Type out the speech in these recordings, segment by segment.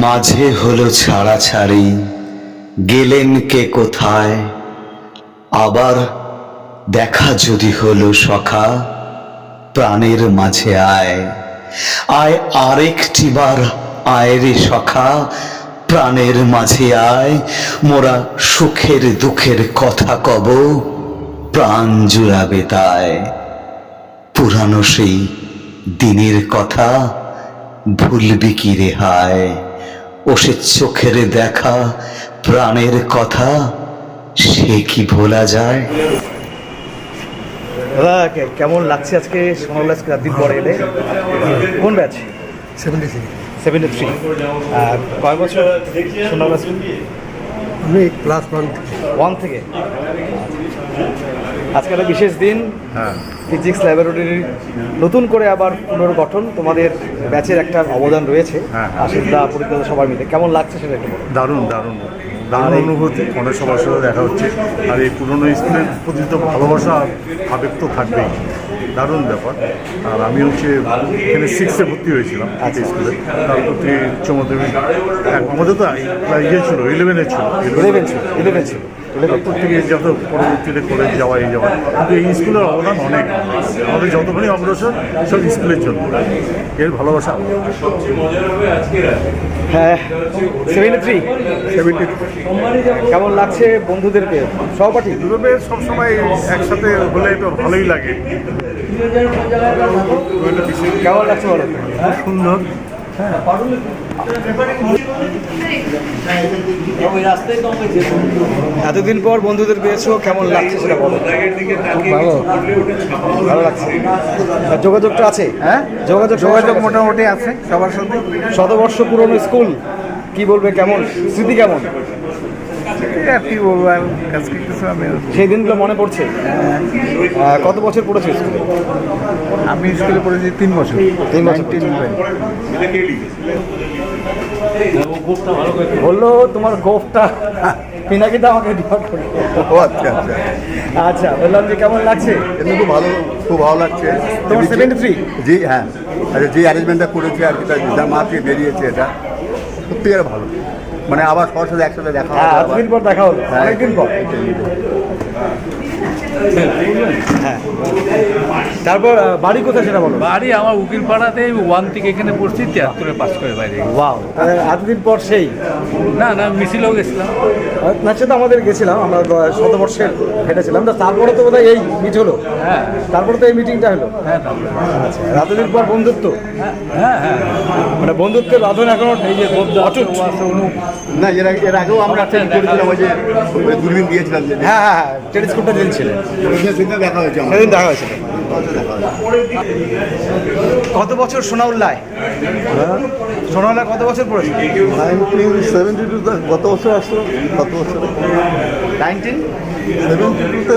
মাঝে হলো ছাড়াছাড়ি, গেলেন কে কোথায়? আবার দেখা যদি হলো সখা, প্রাণের মাঝে আয় আয়, আরেকটি বার আয় রে সখা, প্রাণের মাঝে আয়। মোরা সুখের দুঃখের কথা কব, প্রাণ জুড়াবে তাই। পুরানো সেই দিনের কথা ভুলবি কি রে হায়? ও সে চোখের দেখা প্রাণের কথা, সে কি ভোলা যায়? দাদা কেমন লাগছে আজকে সোনারুল আজকে রাত দিন পরে এলে? কোন ব্যাচ? 73। আর কয় বছর সোনারুল আজকে? আমি ক্লাস 1 থেকে। আজকে একটা বিশেষ দিন, ফিজিক্স ল্যাবরেটরির নতুন করে আবার পুনর্গঠন, তোমাদের ব্যাচের একটা অবদান রয়েছে। আশিসদা পরিচিত সবাই মিলে কেমন লাগছে সেটা একটু বলো। দারুণ দারুণ দারুণ অনুভূতি, অনেক সবার সাথে দেখা হচ্ছে। আর এই পুরনো স্কুলের প্রতি তো ভালোবাসা আবেগ তো থাকবেই, দারুণ ব্যাপার। আর আমি হচ্ছে এখানে 6-এ ভর্তি হয়েছিলাম স্কুলে, তারপর থেকে উচ্চ মাধ্যমিক আমাদের তো ইয়ে ছিল 11-এ ছিল 11 ছিল। তারপর থেকে যত পরবর্তীতে কলেজ যাওয়া এই যাওয়া, কিন্তু এই স্কুলের অবদান অনেক। আমাদের যতখানি অগ্রসর সব স্কুলের জন্য, এর ভালোবাসা। হ্যাঁ, 73 কেমন লাগছে বন্ধুদেরকে, সহপাঠী? দুটোবে সবসময় একসাথে হলে তো ভালোই লাগে। কেমন লাগছে বলো? খুব সুন্দর। এতদিন পর বন্ধুদের পেয়েছো, কেমন লাগছে সেটা বলো। ভালো লাগছে। আর যোগাযোগটা আছে? হ্যাঁ, যোগাযোগ মোটামুটি আছে সবার সাথে। শতবর্ষ পুরনো স্কুল, কি বলবে, কেমন স্মৃতি, কেমন? আর কি বলবো, আজকে কিছু আমি সেই দিনগুলো মনে পড়ছে? কত বছর পড়েছো স্কুলে? আমি স্কুলে পড়েছি 3 বছর। 3 বছর। বললো তোমার গোফটা পিনাকিটা আমাকে দেওয়া করলো। ও আচ্ছা আচ্ছা আচ্ছা, বললাম যে কেমন লাগছে? এমনি খুব ভালো লাগছে। তোমার 73? জি হ্যাঁ, আচ্ছা যে অ্যারেঞ্জমেন্টটা করেছে আর কি, তার মাঝে বেরিয়েছে, এটা সত্যি আর ভালো। মানে আবার সবার সাথে একসাথে দেখা হবে। এতদিন পর দেখা হলো, অনেকদিন পর। হ্যাঁ, তারপর বাড়ি কোথায় সেটা বলো। বাড়ি আমার উকিলপাড়াতে, 1 থেকে এখানে পড়ছি, 73-এ পাস করে বাইরে। ওয়াও, এতদিন পর সেই। না মিছিলেও গেছিলাম। না, সে তো আমাদের গেছিলাম, আমরা শতবর্ষের হেঁটেছিলাম, তারপরে তো বোধহয় এই মিট হলো। হ্যাঁ, তারপরে তো এই মিটিংটা হলো। হ্যাঁ আচ্ছা, এতদিন পর বন্ধুত্ব, হ্যাঁ হ্যাঁ মানে বন্ধুত্বের বাঁধন এখনো এই যে অটুট। না, এর আগেও আমরা করেছিলাম, ওই যে দূরবীন দিয়েছিলাম। হ্যাঁ হ্যাঁ হ্যাঁ, টেনিস কোর্টটা দিয়েছিলেন, সেদিন দেখা হয়েছে, সেদিন দেখা হয়েছিল। কত বছর সোনাউল্লায়? সোনাউল্লায় কত বছর পড়েছে? 1972 গত বছর আসলো, গত বছর 1972-তে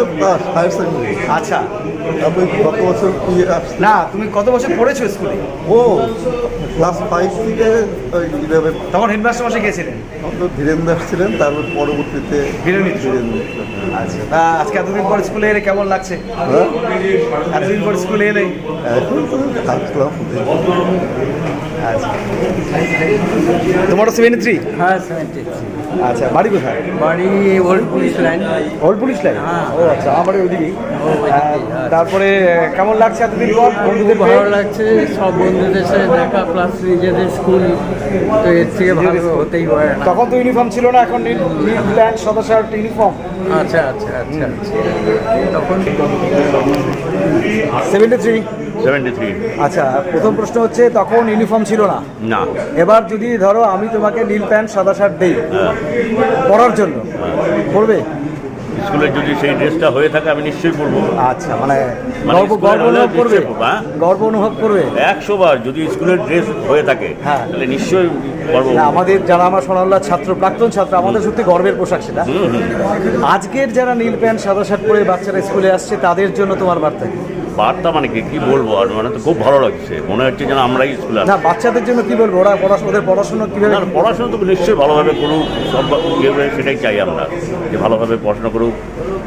হায়ার সেকেন্ডারি। আচ্ছা, তারপরে গত বছর আসছে। না তুমি কত বছর পড়েছো স্কুলে? ও ক্লাস 5 থেকে 11। তখন হেডমাস্টার মশাই গিয়েছিলেন, ধীরেন্দ্র আসছিলেন, তারপর পরবর্তীতে ধীরেন্দ্র। আচ্ছা, তা আজকে এতদিন পর স্কুলে এলে কেমন লাগছে? এতদিন পর স্কুলে এলে? এখন তো থাকলাম। আচ্ছা, তোমারও 73? হ্যাঁ 73। আচ্ছা, বাড়ি কোথায়? বাড়ি old police line. Old police line? হ্যাঁ। ও আচ্ছা, আমার বাড়ি ওইদিকেই। তারপরে কেমন লাগছে এতদিন পর বন্ধুদের খুব ভালো লাগছে, সব বন্ধুদের সাথে দেখা, প্লাস নিজেদের স্কুল, তো এর থেকে ভালো হতেই পারে না। তখন তো ইউনিফর্ম ছিল না, এখন নীল প্যান্ট সাদা শার্ট ইউনিফর্ম। আচ্ছা আচ্ছা আচ্ছা তখন 73? আচ্ছা, প্রথম প্রশ্ন হচ্ছে, তখন ইউনিফর্ম ছিল না। না, এবার যদি ধরো আমি তোমাকে নীল প্যান্ট সাদা শার্ট দেই পরার জন্য, পরবে? স্কুলের যদি সেই ড্রেসটা হয়ে থাকে আমি নিশ্চয়ই পড়বো। আচ্ছা, মানে মানে গর্ব স্কুলের হলে অনুভব করবে? নিশ্চয়ই পরবো, হ্যাঁ। গর্ব অনুভব করবে 100 বার যদি স্কুলের ড্রেস হয়ে থাকে, হ্যাঁ। তাহলে নিশ্চয়ই পরবো। না, আমাদের যারা আমার সোনাউল্লাহ ছাত্র, প্রাক্তন ছাত্র, আমাদের সত্যি গর্বের পোশাক সেটা। আজকের যারা নীল প্যান্ট সাদা শার্ট পরে বাচ্চারা স্কুলে আসছে, তাদের জন্য তোমার বার্তা কি? বার্তা মানে কি বলবো, আর মানে তো খুব ভালো লাগছে, মনে হচ্ছে যেন আমরাই স্কুলে না, বাচ্চাদের জন্য কি বলবো, ওরা ওদের পড়াশোনা কিভাবে? পড়াশোনা তো নিশ্চয়ই ভালোভাবে করুক, সব সেটাই চাই আমরা, যে ভালোভাবে পড়াশোনা করুক,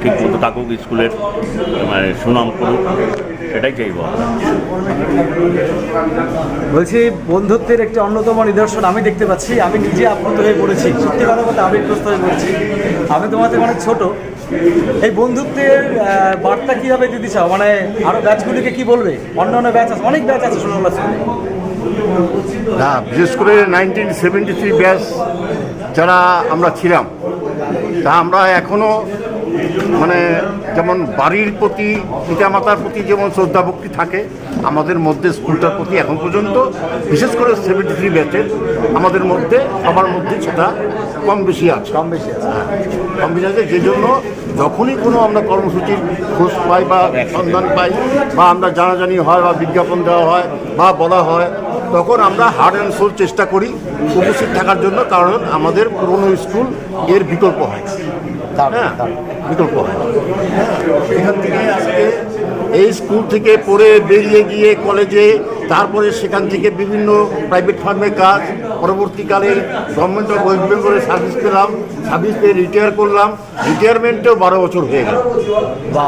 ঠিক মতো থাকুক, স্কুলের মানে সুনাম করুক। সেটাই চাইবো আমরা। বলছি বন্ধুত্বের একটি অন্যতম নিদর্শন আমি দেখতে পাচ্ছি, আমি নিজে আপ্লুত হয়ে পড়েছি, সত্যি কথা বলতে আবেগগ্রস্ত হয়ে পড়েছি। আমি তোমাদের অনেক ছোট, এই বন্ধুত্বের বার্তা কীভাবে দিতে চাও, মানে আরও ব্যাচগুলিকে কি বলবে? অন্য ব্যাচ আছে, অনেক ব্যাচ আছে সোনারোলা স্কুলে। না, বিশেষ করে 1973 ব্যাচ যারা আমরা ছিলাম, তা আমরা এখনও মানে যেমন বাড়ির প্রতি, পিতামাতার প্রতি যেমন শ্রদ্ধা ভক্তি থাকে, আমাদের মধ্যে স্কুলটার প্রতি এখন পর্যন্ত, বিশেষ করে 73 ব্যাচের আমাদের মধ্যে, সবার মধ্যে সেটা কম বেশি আছে। কম বেশি আছে। কম বেশি আছে, যে জন্য যখনই কোনো আমরা কর্মসূচির খোঁজ পাই বা সন্ধান পাই, বা আমরা জানাজানি হয় বা বিজ্ঞাপন দেওয়া হয় বা বলা হয়, তখন আমরা হার্ড অ্যান্ড সোল চেষ্টা করি উপস্থিত থাকার জন্য, কারণ আমাদের পুরনো স্কুল এর বিকল্প হয়। হ্যাঁ, বিকল্প হয়। এখান থেকে আজকে এই স্কুল থেকে পড়ে বেরিয়ে গিয়ে কলেজে, তারপরে সেখান থেকে বিভিন্ন প্রাইভেট ফার্মে কাজ, পরবর্তীকালে গভর্নমেন্ট অফ ওয়েস্ট বেঙ্গলে সার্ভিস পেলাম, সার্ভিস পেয়ে রিটায়ার করলাম, রিটায়ারমেন্টেও 12 বছর হয়ে গেল।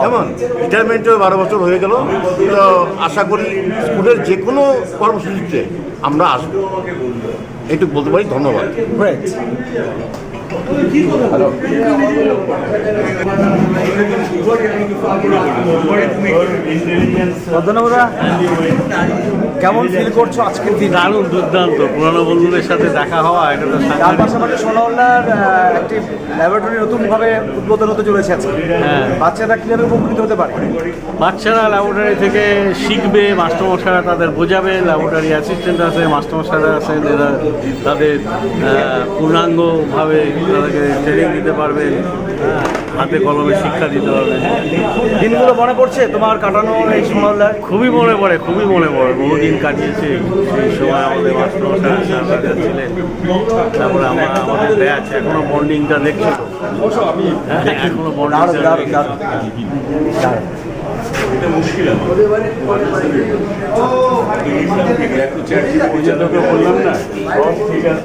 যেমন রিটায়ারমেন্টেও 12 বছর হয়ে গেল। তো আশা করি স্কুলের যে কোনো কর্মসূচিতে আমরা আসবো, এইটুকু বলতে পারি। ধন্যবাদ। ধন্যবাদ। কেমন ফিল করছো আজকের দিন? দারুণ, দুর্দান্ত, পুরানো বন্ধুদের সাথে দেখা হওয়া, এটা তো তার পাশাপাশি সোনারোলার একটি ল্যাবরেটরি নতুনভাবে উদ্বোধন হতে চলেছে আজকে। হ্যাঁ। বাচ্চারা কীভাবে উপকৃত হতে পারে? বাচ্চারা ল্যাবরেটরি থেকে শিখবে, মাস্টারমশাইরা তাদের বোঝাবে, ল্যাবরেটরি অ্যাসিস্ট্যান্ট আছে, মাস্টারমশাইরা আছেন, এরা তাদের পূর্ণাঙ্গভাবে তাদেরকে ট্রেনিং দিতে পারবেন, হাতে কলমে শিক্ষা দিতে পারবেন। দিনগুলো মনে পড়ছে তোমার কাটানো এই সোনারোলার? খুবই মনে পড়ে, খুবই মনে পড়ে। বহুদিন কাটিয়েছে, সেই সময় আমাদের মাস্টারমশাইরা ছিলেন। তারপরে আমাদের ব্যাচ এখনো বন্ডিংটা দেখছি, এখনো বন্ডিংটা বললাম না।